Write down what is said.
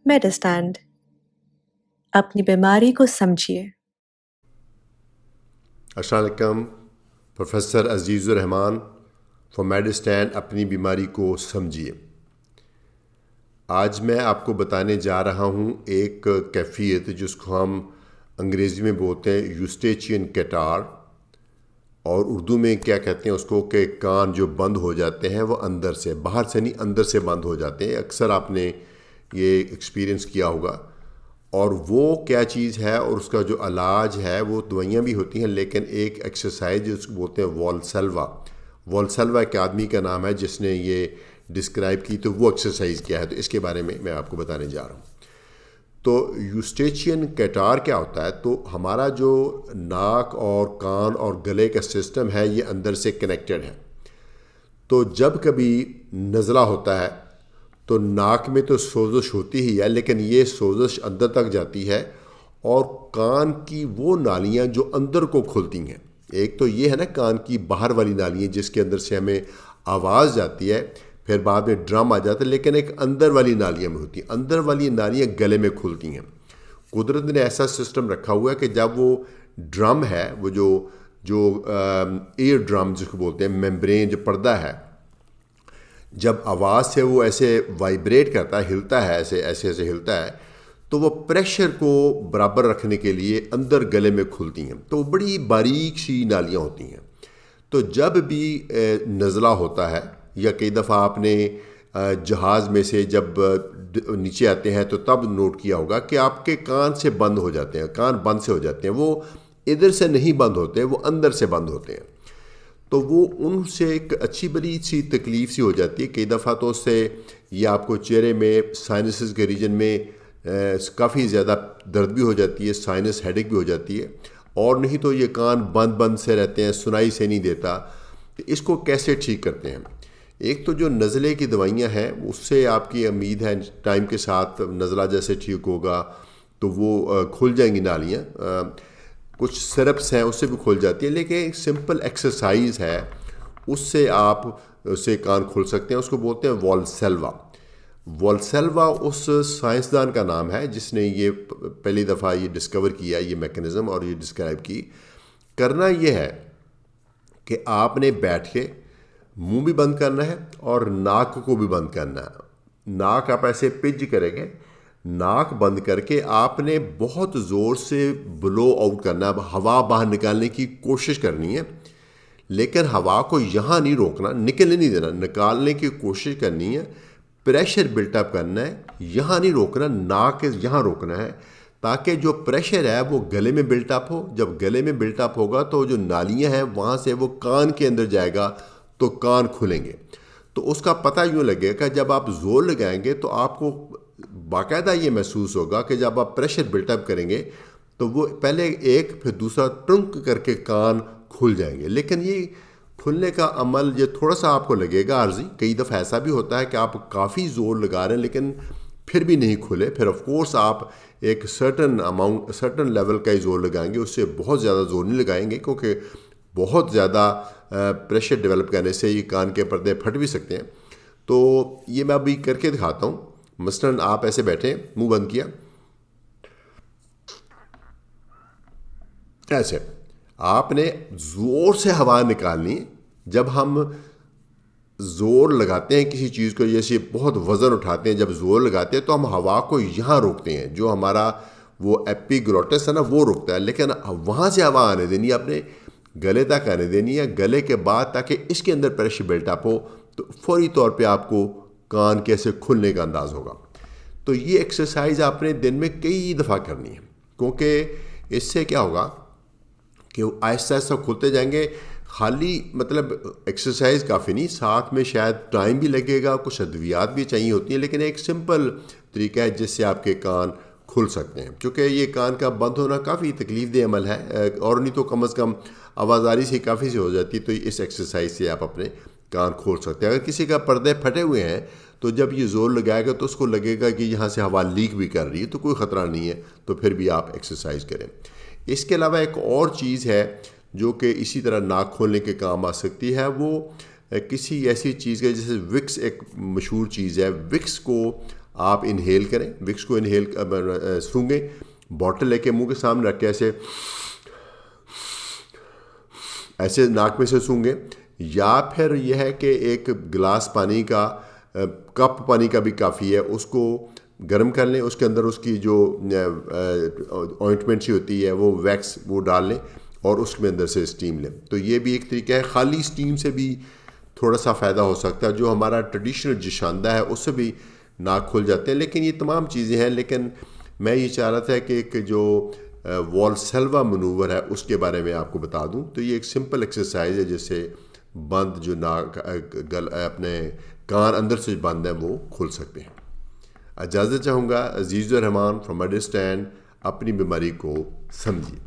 میڈسٹینڈ اپنی بیماری کو سمجھیے۔ السلام علیکم، پروفیسر عزیز الرحمان فار میڈسٹینڈ اپنی بیماری کو سمجھیے۔ آج میں آپ کو بتانے جا رہا ہوں ایک کیفیت جس کو ہم انگریزی میں بولتے ہیں یوسٹیچین کیٹار، اور اردو میں کیا کہتے ہیں اس کو کہ کان جو بند ہو جاتے ہیں وہ اندر سے، باہر سے نہیں اندر سے بند ہو جاتے ہیں۔ اکثر آپ نے یہ ایکسپیرینس کیا ہوگا، اور وہ کیا چیز ہے اور اس کا جو علاج ہے وہ دوائیاں بھی ہوتی ہیں، لیکن ایک ایکسرسائز جس کو بولتے ہیں والسلوا۔ والسلوا ایک آدمی کا نام ہے جس نے یہ ڈسکرائب کی، تو وہ ایکسرسائز کیا ہے، تو اس کے بارے میں آپ کو بتانے جا رہا ہوں۔ تو یوسٹیچین کیٹار کیا ہوتا ہے؟ تو ہمارا جو ناک اور کان اور گلے کا سسٹم ہے یہ اندر سے کنیکٹڈ ہے۔ تو جب کبھی نزلہ ہوتا ہے تو ناک میں تو سوزش ہوتی ہی ہے، لیکن یہ سوزش اندر تک جاتی ہے، اور کان کی وہ نالیاں جو اندر کو کھلتی ہیں، ایک تو یہ ہے نا کان کی باہر والی نالیاں جس کے اندر سے ہمیں آواز جاتی ہے، پھر بعد میں ڈرم آ جاتا ہے، لیکن ایک اندر والی نالیاں میں ہوتی ہیں، اندر والی نالیاں گلے میں کھلتی ہیں۔ قدرت نے ایسا سسٹم رکھا ہوا ہے کہ جب وہ ڈرم ہے، وہ جو ایئر ڈرم جس کو بولتے ہیں، میمبرین جو پردہ ہے، جب آواز سے وہ ایسے وائبریٹ کرتا ہے، ہلتا ہے، ایسے ہلتا ہے، تو وہ پریشر کو برابر رکھنے کے لیے اندر گلے میں کھلتی ہیں، تو وہ بڑی باریک سی نالیاں ہوتی ہیں۔ تو جب بھی نزلہ ہوتا ہے، یا کئی دفعہ آپ نے جہاز میں سے جب نیچے آتے ہیں تو تب نوٹ کیا ہوگا کہ آپ کے کان سے بند ہو جاتے ہیں، کان بند سے ہو جاتے ہیں، وہ ادھر سے نہیں بند ہوتے، وہ اندر سے بند ہوتے ہیں۔ تو وہ ان سے ایک اچھی بڑی سی تکلیف سی ہو جاتی ہے، کئی دفعہ تو اس سے یہ آپ کو چہرے میں سائنسز کے ریجن میں کافی زیادہ درد بھی ہو جاتی ہے، سائنس ہیڈک بھی ہو جاتی ہے، اور نہیں تو یہ کان بند سے رہتے ہیں، سنائی سے نہیں دیتا۔ تو اس کو کیسے ٹھیک کرتے ہیں؟ ایک تو جو نزلے کی دوائیاں ہیں اس سے آپ کی امید ہے ٹائم کے ساتھ نزلہ جیسے ٹھیک ہوگا تو وہ کھل جائیں گی نالیاں، کچھ سرپس ہیں اس سے بھی کھل جاتی ہے، لیکن ایک سمپل ایکسرسائز ہے اس سے آپ اسے کان کھل سکتے ہیں، اس کو بولتے ہیں والسلوا۔ والسلوا اس سائنسدان کا نام ہے جس نے یہ پہلی دفعہ یہ ڈسکور کیا، یہ میکنزم، اور یہ ڈسکرائب کی۔ کرنا یہ ہے کہ آپ نے بیٹھ کے منہ بھی بند کرنا ہے اور ناک کو بھی بند کرنا ہے۔ ناک آپ ایسے پنج کریں گے، ناک بند کر کے آپ نے بہت زور سے بلو آؤٹ کرنا ہے، ہوا باہر نکالنے کی کوشش کرنی ہے، لیکن ہوا کو یہاں نہیں روکنا، نکلنے نہیں دینا، نکالنے کی کوشش کرنی ہے، پریشر بلٹ اپ کرنا ہے، یہاں نہیں روکنا، ناک یہاں روکنا ہے، تاکہ جو پریشر ہے وہ گلے میں بلٹ اپ ہو۔ جب گلے میں بلٹ اپ ہوگا تو جو نالیاں ہیں وہاں سے وہ کان کے اندر جائے گا تو کان کھلیں گے۔ تو اس کا پتہ یوں لگے گا جب آپ زور لگائیں گے تو آپ کو باقاعدہ یہ محسوس ہوگا کہ جب آپ پریشر بلٹ اپ کریں گے تو وہ پہلے ایک پھر دوسرا ٹرنک کر کے کان کھل جائیں گے، لیکن یہ کھلنے کا عمل یہ تھوڑا سا آپ کو لگے گا عارضی۔ کئی دفعہ ایسا بھی ہوتا ہے کہ آپ کافی زور لگا رہے ہیں لیکن پھر بھی نہیں کھلے، پھر آف کورس آپ ایک سرٹن لیول کا ہی زور لگائیں گے، اس سے بہت زیادہ زور نہیں لگائیں گے، کیونکہ بہت زیادہ پریشر ڈیولپ کرنے سے یہ کان کے پردے پھٹ بھی سکتے ہیں۔ تو یہ میں ابھی کر کے دکھاتا ہوں۔ مثلاً آپ ایسے بیٹھے، منہ بند کیا، ایسے آپ نے زور سے ہوا نکالنی۔ جب ہم زور لگاتے ہیں کسی چیز کو، جیسے بہت وزن اٹھاتے ہیں، جب زور لگاتے ہیں تو ہم ہوا کو یہاں روکتے ہیں، جو ہمارا وہ ایپی گلوٹس ہے نا وہ روکتا ہے، لیکن وہاں سے ہوا آنے دینی ہے، اپنے گلے تک آنے دینی ہے، گلے کے بعد، تاکہ اس کے اندر پریشر بلٹ اپ ہو تو فوری طور پہ آپ کو کان کیسے کھلنے کا انداز ہوگا۔ تو یہ ایکسرسائز آپ نے دن میں کئی دفعہ کرنی ہے، کیونکہ اس سے کیا ہوگا کہ وہ آہستہ آہستہ کھلتے جائیں گے۔ خالی مطلب ایکسرسائز کافی نہیں، ساتھ میں شاید ٹائم بھی لگے گا، کچھ ادویات بھی چاہیے ہوتی ہیں، لیکن ایک سمپل طریقہ ہے جس سے آپ کے کان کھل سکتے ہیں، کیونکہ یہ کان کا بند ہونا کافی تکلیف دہ عمل ہے، اور نہیں تو کم از کم آوازاری سے کافی سے ہو جاتی ہے۔ تو اس ایکسرسائز سے آپ اپنے کان کھول سکتے ہیں۔ اگر کسی کا پردے پھٹے ہوئے ہیں تو جب یہ زور لگائے گا تو اس کو لگے گا کہ یہاں سے ہوا لیک بھی کر رہی ہے، تو کوئی خطرہ نہیں ہے، تو پھر بھی آپ ایکسرسائز کریں۔ اس کے علاوہ ایک اور چیز ہے جو کہ اسی طرح ناک کھولنے کے کام آ سکتی ہے، وہ کسی ایسی چیز کا، جیسے وکس ایک مشہور چیز ہے، وکس کو آپ انہیل کریں، وکس کو انہیل سونگیں، باٹل لے کے منہ کے سامنے رکھ کے ایسے ناک میں سے سونگیں، یا پھر یہ ہے کہ ایک گلاس پانی کا، کپ پانی کا بھی کافی ہے، اس کو گرم کر لیں، اس کے اندر اس کی جو آئنٹمنٹ سی ہوتی ہے وہ ویکس وہ ڈال لیں اور اس میں اندر سے اسٹیم لیں. تو یہ بھی ایک طریقہ ہے. خالی اسٹیم سے بھی تھوڑا سا فائدہ ہو سکتا ہے، جو ہمارا ٹریڈیشنل جشاندہ ہے اس سے بھی ناک کھل جاتے ہیں. لیکن یہ تمام چیزیں ہیں، لیکن میں یہ چاہ رہا تھا کہ ایک جو والسیلوا منور ہے اس کے بارے میں آپ کو بتا دوں. تو یہ ایک سمپل ایکسرسائز ہے جس سے بند جو ناک اپنے کان اندر سے بند ہیں وہ کھل سکتے ہیں. اجازت چاہوں گا. عزیز الرحمان فرام انڈرسٹینڈ، اپنی بیماری کو سمجھیے.